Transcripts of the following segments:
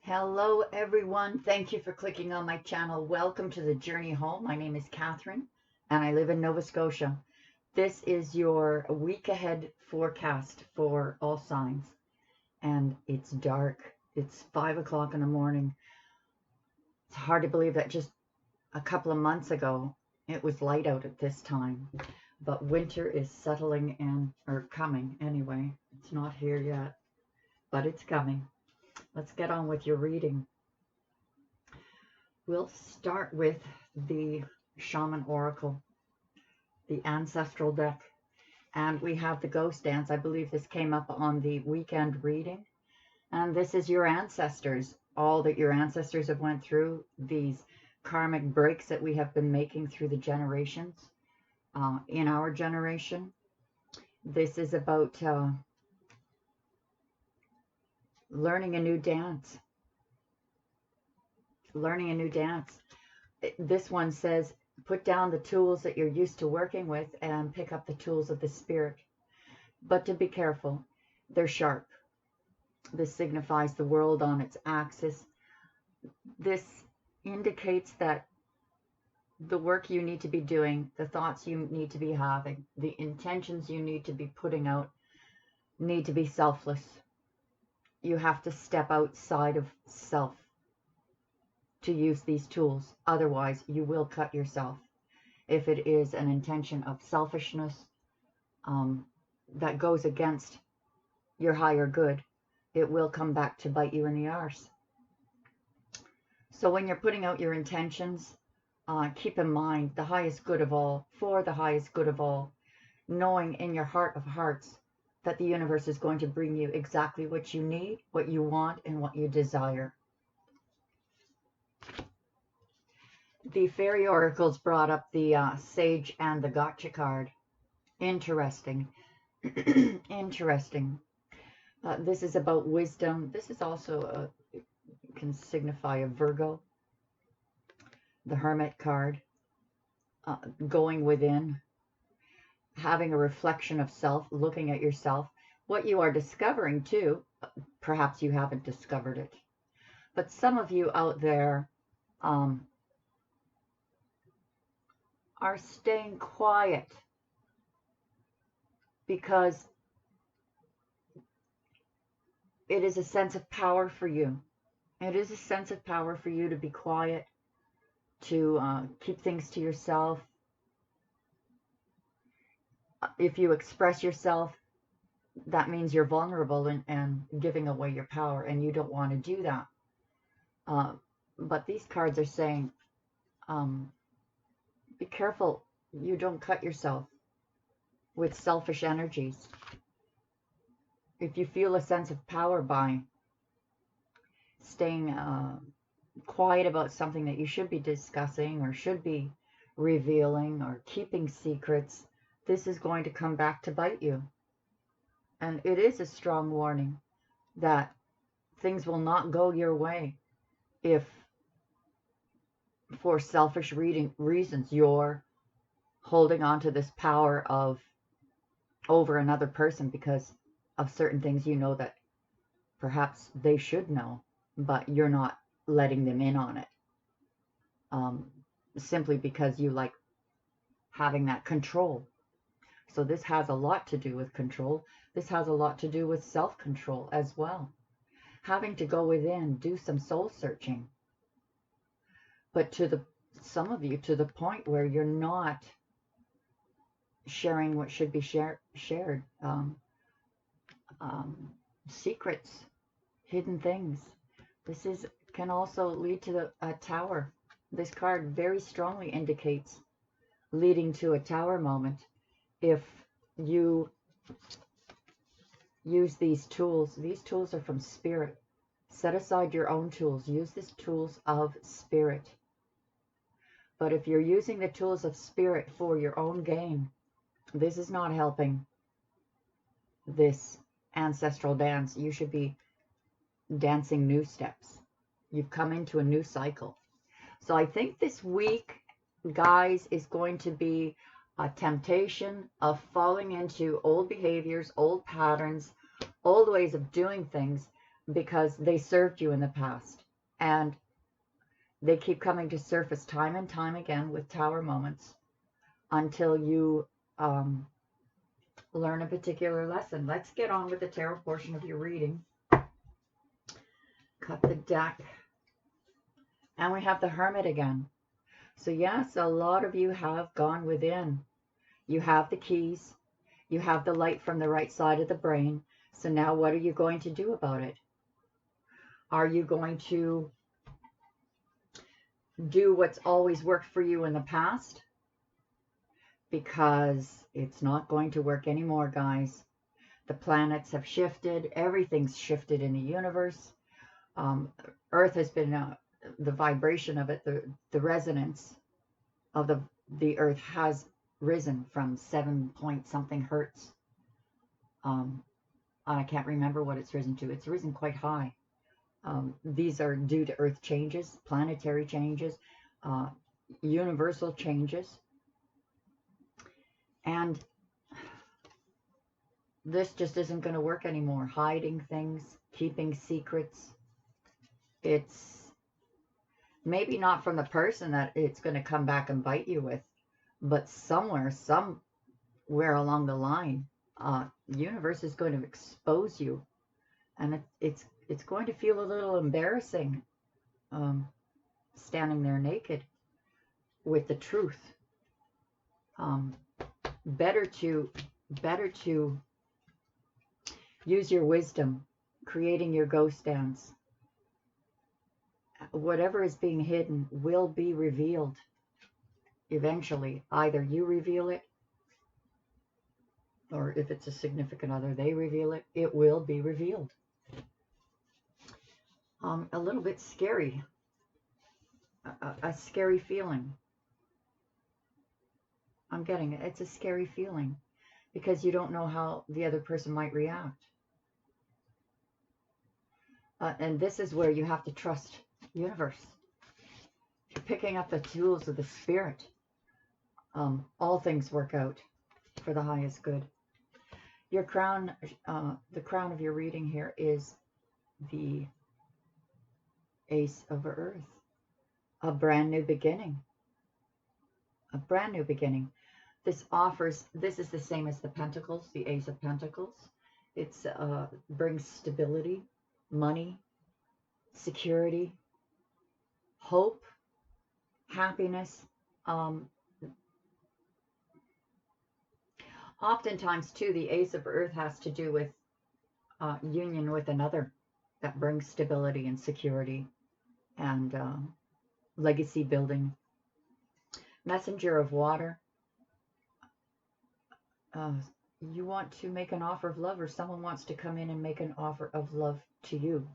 Hello everyone, thank you for clicking on my channel. Welcome to the journey home. My name is Catherine and I live in Nova Scotia. This is your week ahead forecast for all signs, and it's dark. It's 5 o'clock in the morning. It's hard to believe that just a couple of months ago it was light out at this time, but winter is settling in, or coming anyway. It's not here yet, but it's coming. Let's get on with your reading. We'll start with the Shaman Oracle, the Ancestral deck, and we have the Ghost Dance. I believe this came up on the weekend reading, and this is your ancestors, all that your ancestors have went through, these karmic breaks that we have been making through the generations, in our generation. This is about learning a new dance. Learning a new dance. This one says, put down the tools that you're used to working with and pick up the tools of the spirit. But to be careful, they're sharp. This signifies the world on its axis. This indicates that the work you need to be doing, the thoughts you need to be having, the intentions you need to be putting out need to be selfless. You have to step outside of self to use these tools. Otherwise, you will cut yourself. If it is an intention of selfishness that goes against your higher good, it will come back to bite you in the arse. So when you're putting out your intentions, keep in mind the highest good of all, for the highest good of all, knowing in your heart of hearts that the universe is going to bring you exactly what you need, what you want, and what you desire. The Fairy Oracles brought up the Sage and the Gotcha card. Interesting. Interesting. This is about wisdom. This is also can signify a Virgo. The Hermit card. Going within. Having a reflection of self. Looking at yourself. What you are discovering too. Perhaps you haven't discovered it. But some of you out there are staying quiet because it is a sense of power for you. It is a sense of power for you to be quiet, to keep things to yourself. If you express yourself, that means you're vulnerable and giving away your power, and you don't want to do that. But these cards are saying, be careful you don't cut yourself with selfish energies. If you feel a sense of power by staying quiet about something that you should be discussing or should be revealing or keeping secrets, this is going to come back to bite you. And it is a strong warning that things will not go your way if, for selfish reasons, you're holding on to this power of over another person because of certain things you know that perhaps they should know, but you're not letting them in on it, simply because you like having that control. So this has a lot to do with control. This has a lot to do with self-control as well. Having to go within, do some soul searching. But some of you, to the point where you're not sharing what should be shared. Secrets, hidden things. This can also lead to a tower. This card very strongly indicates leading to a tower moment. If you use these tools are from spirit. Set aside your own tools. Use these tools of spirit. But if you're using the tools of spirit for your own gain, this is not helping this ancestral dance. You should be dancing new steps. You've come into a new cycle. So I think this week, guys, is going to be a temptation of falling into old behaviors, old patterns, old ways of doing things because they served you in the past. And they keep coming to surface time and time again with tower moments until you learn a particular lesson. Let's get on with the tarot portion of your reading. Cut the deck. And we have the Hermit again. So yes, a lot of you have gone within. You have the keys. You have the light from the right side of the brain. So now what are you going to do about it? Are you going to do what's always worked for you in the past? Because it's not going to work anymore, guys. The planets have shifted. Everything's shifted in the universe. Earth has been, the vibration of it, the resonance of the Earth has risen from 7 point something hertz. I can't remember what it's risen to. It's risen quite high. These are due to Earth changes, planetary changes, universal changes. And this just isn't going to work anymore. Hiding things, keeping secrets. It's maybe not from the person that it's going to come back and bite you with, but somewhere along the line, the universe is going to expose you. And it's going to feel a little embarrassing standing there naked with the truth. Better to use your wisdom, creating your ghost dance. Whatever is being hidden will be revealed eventually. Either you reveal it, or if it's a significant other, they reveal it. It will be revealed. A little bit scary. A scary feeling. I'm getting it. It's a scary feeling because you don't know how the other person might react. And this is where you have to trust the universe. If you're picking up the tools of the spirit, all things work out for the highest good. Your crown, the crown of your reading here is the Ace of Earth. A brand new beginning. A brand new beginning. This is the same as the Pentacles, the Ace of Pentacles. It's brings stability, money, security, hope, happiness. Oftentimes, too, the Ace of Earth has to do with union with another that brings stability and security and legacy building. Messenger of water. You want to make an offer of love, or someone wants to come in and make an offer of love to you.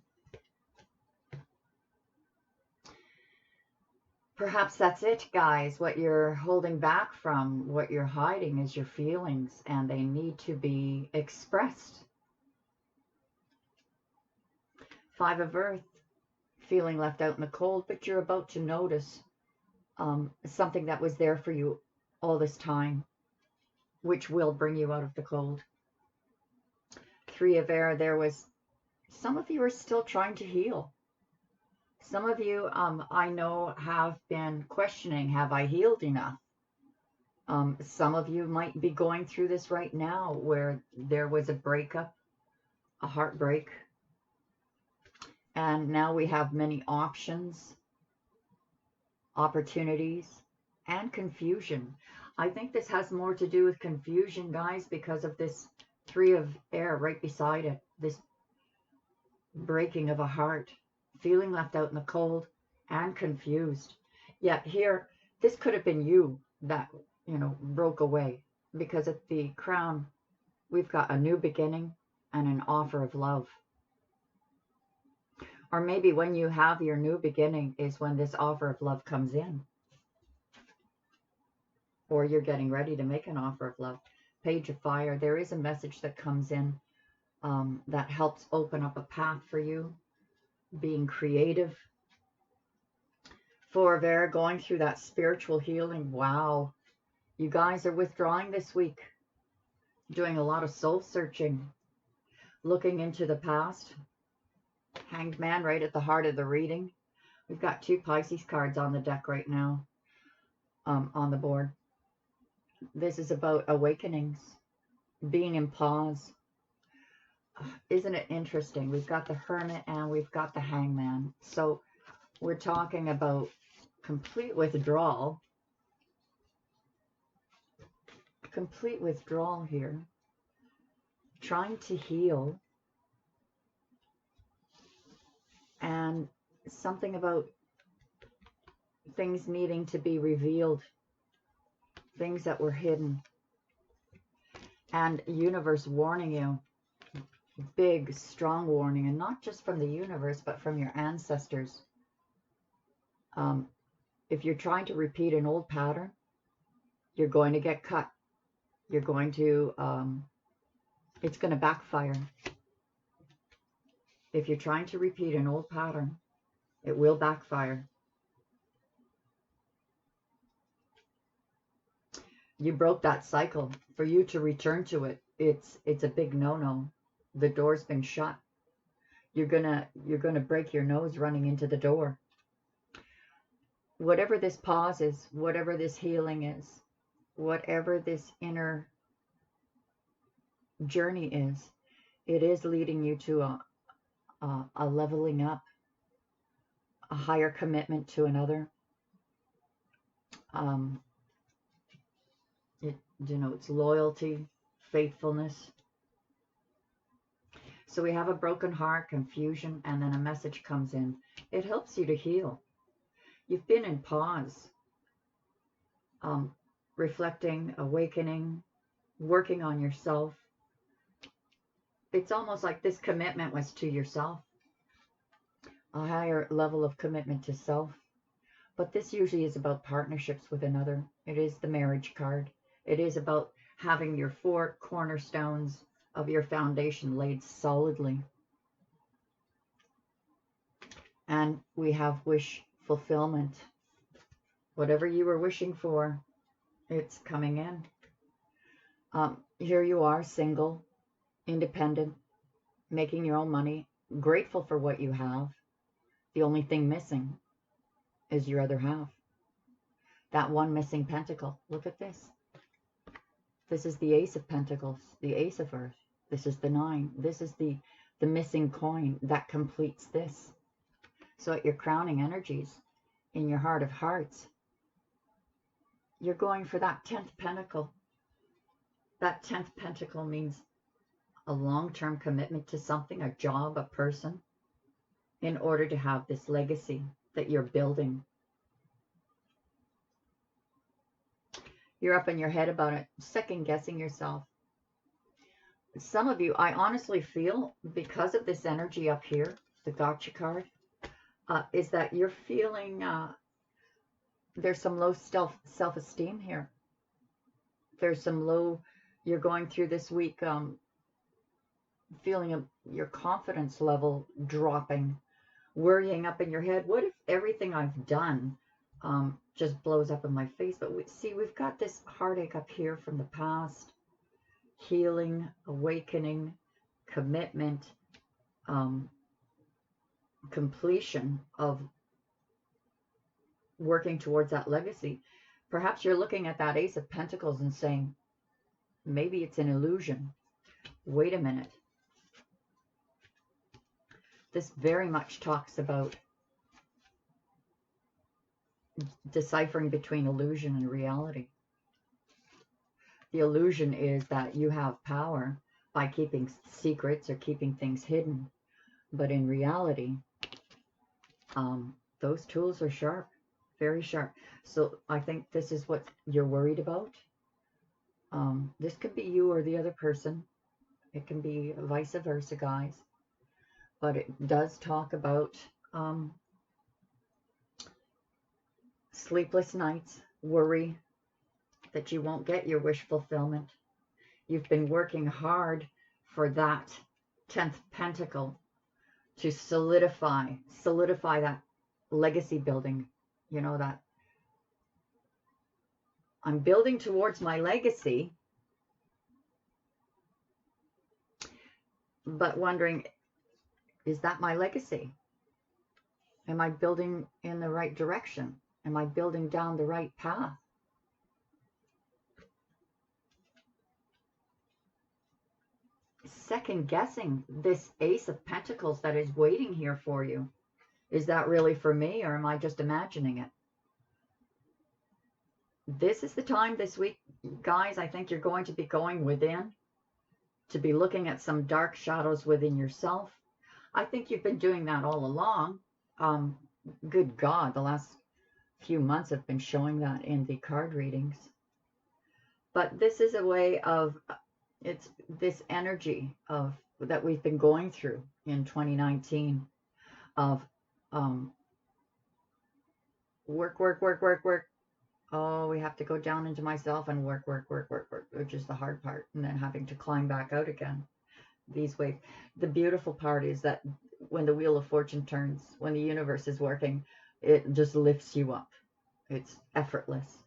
Perhaps that's it, guys. What you're holding back from, what you're hiding is your feelings, and they need to be expressed. Five of Earth, feeling left out in the cold, but you're about to notice something that was there for you all this time, which will bring you out of the cold. Three of Air, some of you are still trying to heal. Some of you, I know, have been questioning, have I healed enough? Some of you might be going through this right now where there was a breakup, a heartbreak, and now we have many options, opportunities, and confusion. I think this has more to do with confusion, guys, because of this Three of Air right beside it, this breaking of a heart, feeling left out in the cold and confused. Yet here, this could have been you that, broke away, because at the crown, we've got a new beginning and an offer of love. Or maybe when you have your new beginning is when this offer of love comes in. Or you're getting ready to make an offer of love. Page of Fire, there is a message that comes in that helps open up a path for you. Being creative. Four of Air, going through that spiritual healing. Wow. You guys are withdrawing this week. Doing a lot of soul searching. Looking into the past. Hanged Man right at the heart of the reading. We've got 2 Pisces cards on the deck right now, on the board. This is about awakenings, being in pause. Isn't it interesting? We've got the Hermit and we've got the Hangman. So we're talking about complete withdrawal here, trying to heal, and something about things needing to be revealed, things that were hidden, and universe warning you, big strong warning, and not just from the universe but from your ancestors. If you're trying to repeat an old pattern, you're going to get cut. You're going to it's going to backfire. If you're trying to repeat an old pattern, it will backfire. You broke that cycle. For you to return to it, it's a big no-no. The door's been shut. You're gonna break your nose running into the door. Whatever this pause is, whatever this healing is, whatever this inner journey is, it is leading you to a leveling up, a higher commitment to another. It denotes loyalty, faithfulness. So we have a broken heart, confusion, and then a message comes in. It helps you to heal. You've been in pause, reflecting, awakening, working on yourself. It's almost like this commitment was to yourself, a higher level of commitment to self. But this usually is about partnerships with another. It is the marriage card. It is about having your 4 cornerstones of your foundation laid solidly. And we have wish fulfillment. Whatever you were wishing for, it's coming in. Here you are, single, independent, making your own money, grateful for what you have. The only thing missing is your other half. That one missing pentacle. Look at this. This is the Ace of Pentacles, the Ace of Earth. This is the 9. This is the missing coin that completes this. So at your crowning energies, in your heart of hearts, you're going for that 10th pentacle. That 10th pentacle means a long-term commitment to something, a job, a person, in order to have this legacy that you're building. You're up in your head about it, second-guessing yourself. Some of you, I honestly feel, because of this energy up here, the gotcha card, is that you're feeling there's some low self-esteem here. There's some low, you're going through this week feeling your confidence level dropping, worrying up in your head. What if everything I've done just blows up in my face? But we've got this heartache up here from the past, healing, awakening, commitment, completion of working towards that legacy. Perhaps you're looking at that Ace of Pentacles and saying, maybe it's an illusion. Wait a minute. This very much talks about deciphering between illusion and reality. The illusion is that you have power by keeping secrets or keeping things hidden. But in reality, those tools are sharp, very sharp. So I think this is what you're worried about. This could be you or the other person. It can be vice versa, guys. But it does talk about sleepless nights, worry that you won't get your wish fulfillment. You've been working hard for that 10th pentacle to solidify that legacy building. You know, that I'm building towards my legacy, but wondering, Is that my legacy? Am I building in the right direction? Am I building down the right path? Second guessing this Ace of Pentacles that is waiting here for you. Is that really for me, or am I just imagining it? This is the time this week, guys, I think you're going to be going within, to be looking at some dark shadows within yourself. I think you've been doing that all along. Good God, the last few months have been showing that in the card readings. But this is a way of, it's this energy of that we've been going through in 2019 of work, work, work, work, work. Oh, we have to go down into myself and work, work, work, work, work, which is the hard part. And then having to climb back out again. These waves. The beautiful part is that when the Wheel of Fortune turns, when the universe is working, it just lifts you up. It's effortless.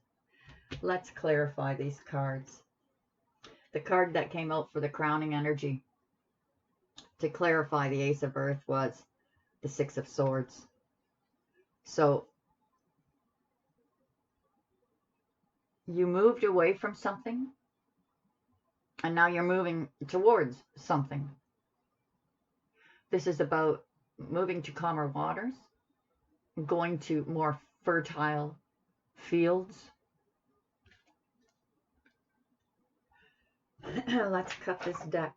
Let's clarify these cards. The card that came out for the crowning energy to clarify the Ace of Earth was the Six of Swords. So you moved away from something, and now you're moving towards something. This is about moving to calmer waters, going to more fertile fields. Let's cut this deck.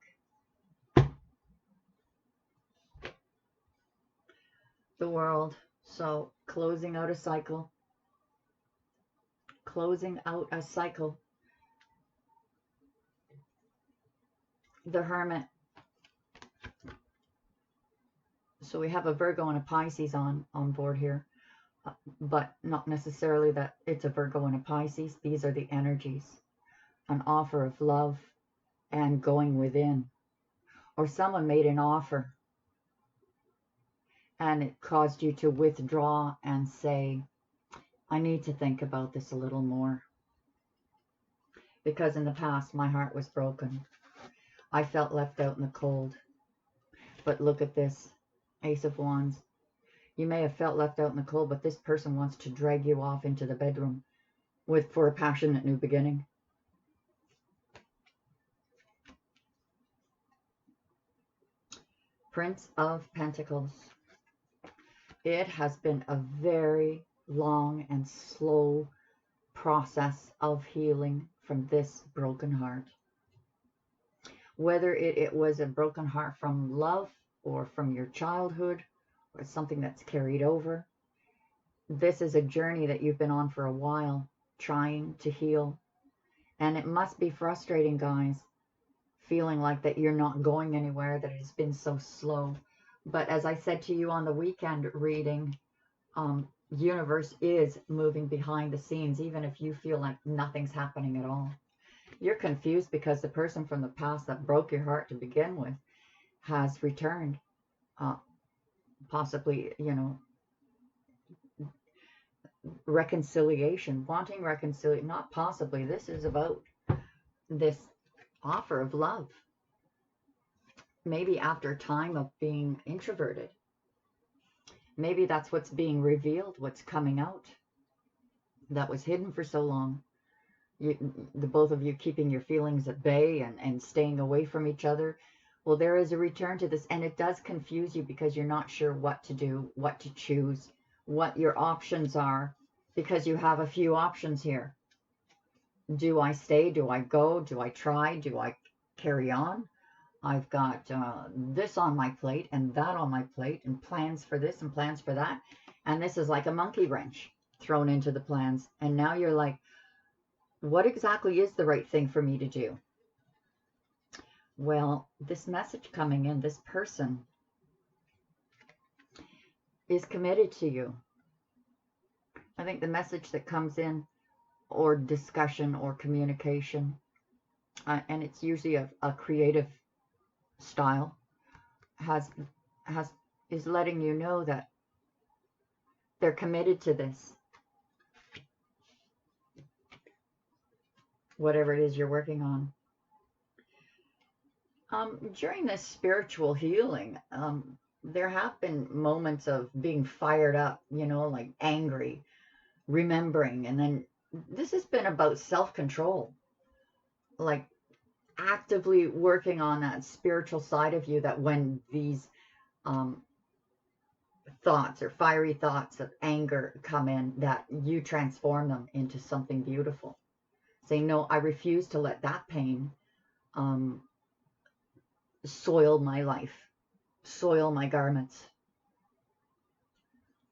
The World. So closing out a cycle. Closing out a cycle. The Hermit. So we have a Virgo and a Pisces on board here. But not necessarily that it's a Virgo and a Pisces. These are the energies. An offer of love and going within. Or someone made an offer and it caused you to withdraw and say, I need to think about this a little more. Because in the past, my heart was broken. I felt left out in the cold. But look at this, Ace of Wands. You may have felt left out in the cold, but this person wants to drag you off into the bedroom for a passionate new beginning. Prince of Pentacles. It has been a very long and slow process of healing from this broken heart. Whether it was a broken heart from love or from your childhood or something that's carried over, this is a journey that you've been on for a while, trying to heal. And it must be frustrating, guys, feeling like that you're not going anywhere, that it's been so slow. But as I said to you on the weekend reading, universe is moving behind the scenes, even if you feel like nothing's happening at all. You're confused because the person from the past that broke your heart to begin with has returned. Possibly, you know, reconciliation, wanting reconciliation, not possibly. This is about this offer of love. Maybe after a time of being introverted. Maybe that's what's being revealed, what's coming out. That was hidden for so long. The both of you keeping your feelings at bay and staying away from each other. Well, there is a return to this, and it does confuse you because you're not sure what to do, what to choose, what your options are, because you have a few options here. Do I stay? Do I go? Do I try? Do I carry on? I've got this on my plate and that on my plate and plans for this and plans for that. And this is like a monkey wrench thrown into the plans. And now you're like, what exactly is the right thing for me to do? Well, this message coming in, this person is committed to you. I think the message that comes in, or discussion or communication, and it's usually a creative style, is letting you know that they're committed to this. Whatever it is you're working on. During this spiritual healing, there have been moments of being fired up, you know, like angry, remembering, and then this has been about self-control, like actively working on that spiritual side of you, that when these um, thoughts or fiery thoughts of anger come in, that you transform them into something beautiful. Say, no, I refuse to let that pain um, soil my life, soil my garments.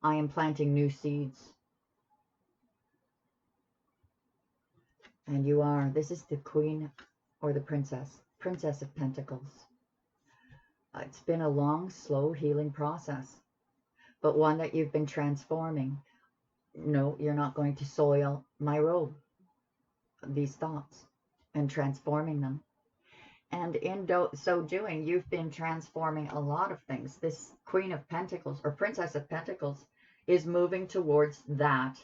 I am planting new seeds. And you are. This is the Queen or the Princess of Pentacles. It's been a long, slow healing process, but one that you've been transforming. No, you're not going to soil my robe, these thoughts, and transforming them. And in so doing, you've been transforming a lot of things. This Queen of Pentacles or Princess of Pentacles is moving towards that,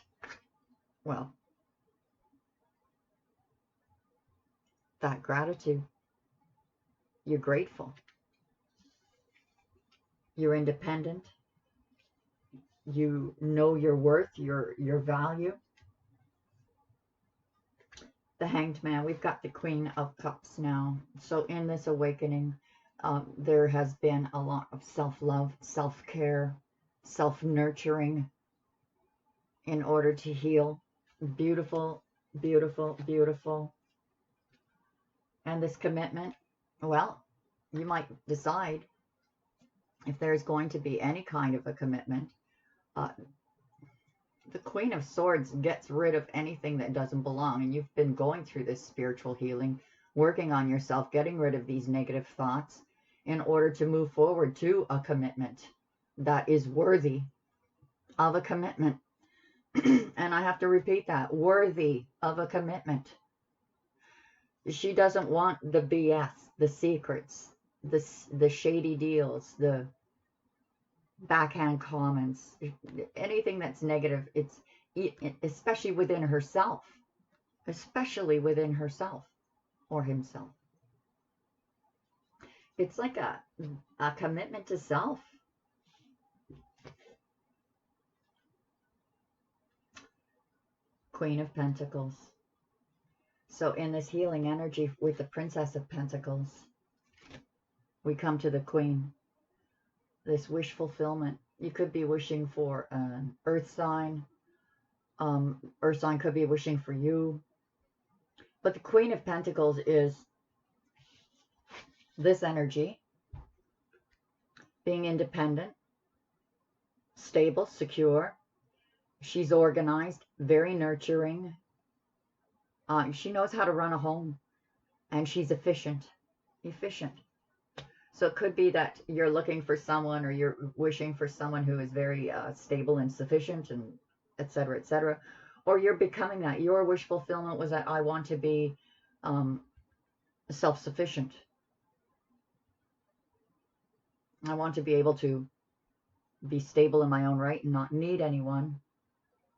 well, that gratitude. You're grateful. You're independent. You know your worth, your value. The Hanged Man. We've got the Queen of Cups now. So in this awakening, there has been a lot of self-love, self-care, self-nurturing in order to heal. Beautiful, beautiful, beautiful. And this commitment, well, you might decide if there's going to be any kind of a commitment. The Queen of Swords gets rid of anything that doesn't belong. And you've been going through this spiritual healing, working on yourself, getting rid of these negative thoughts in order to move forward to a commitment that is worthy of a commitment. And I have to repeat that, worthy of a commitment. She doesn't want the BS, the secrets, the shady deals, the backhand comments, anything that's negative. It's especially within herself, or himself. It's like a commitment to self. Queen of Pentacles. So in this healing energy with the Princess of Pentacles, we come to the Queen. This wish fulfillment. You could be wishing for an earth sign. Earth sign could be wishing for you. But the Queen of Pentacles is this energy, being independent, stable, secure. She's organized, very nurturing. She knows how to run a home, and she's efficient. So it could be that you're looking for someone, or you're wishing for someone who is very stable and sufficient, and etc., etc. Or you're becoming that. Your wish fulfillment was that I want to be self-sufficient. I want to be able to be stable in my own right and not need anyone.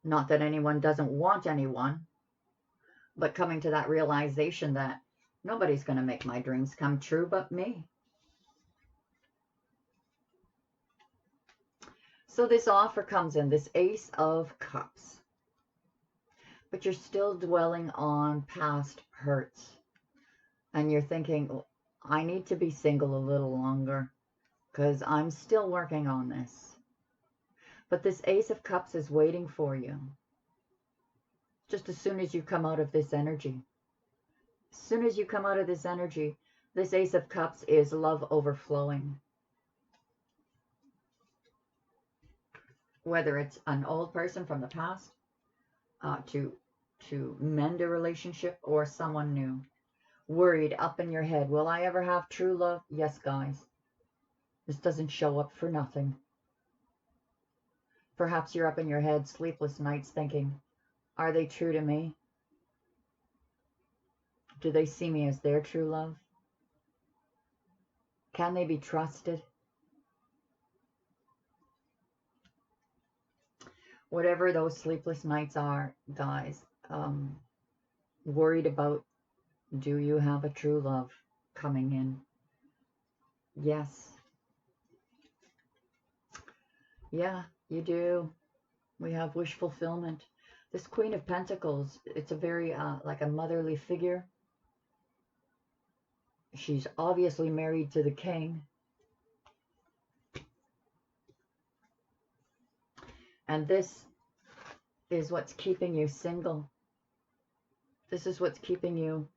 Not that anyone doesn't want anyone, but coming to that realization that nobody's going to make my dreams come true but me. So this offer comes in, this Ace of Cups. But you're still dwelling on past hurts. And you're thinking, I need to be single a little longer because I'm still working on this. But this Ace of Cups is waiting for you. Just as soon as you come out of this energy. As soon as you come out of this energy, this Ace of Cups is love overflowing. Whether it's an old person from the past to mend a relationship, or someone new. Worried up in your head, will I ever have true love? Yes, guys. This doesn't show up for nothing. Perhaps you're up in your head, sleepless nights, thinking, are they true to me? Do they see me as their true love? Can they be trusted? Whatever those sleepless nights are, guys, worried about, do you have a true love coming in? Yes. Yeah, you do. We have wish fulfillment. This Queen of Pentacles, it's a very, like a motherly figure. She's obviously married to the king. And this is what's keeping you single. This is what's keeping you.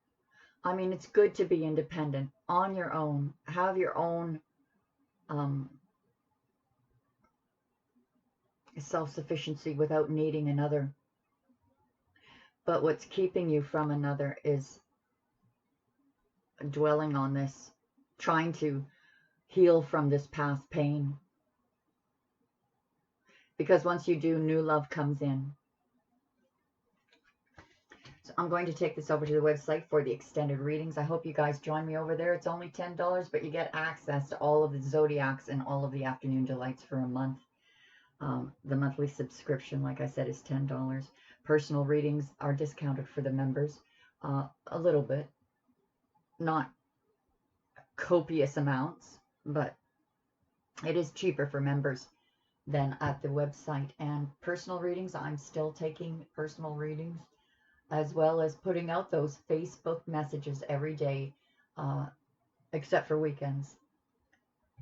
I mean, it's good to be independent on your own. Have your own um, self-sufficiency without needing another. But what's keeping you from another is dwelling on this, trying to heal from this past pain. Because once you do, new love comes in. So I'm going to take this over to the website for the extended readings. I hope you guys join me over there. It's only $10, but you get access to all of the Zodiacs and all of the afternoon delights for a month. The monthly subscription, like I said, is $10. Personal readings are discounted for the members a little bit. Not copious amounts, but it is cheaper for members than at the website. And personal readings, I'm still taking personal readings, as well as putting out those Facebook messages every day, except for weekends,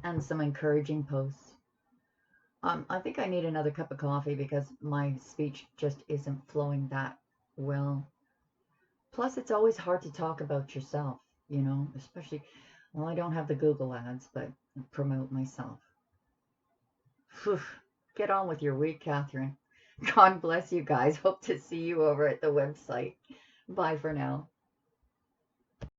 and some encouraging posts. I think I need another cup of coffee because my speech just isn't flowing that well. Plus, it's always hard to talk about yourself, you know, especially, well, I don't have the Google ads, but promote myself. Whew. Get on with your week, Catherine. God bless you guys. Hope to see you over at the website. Bye for now.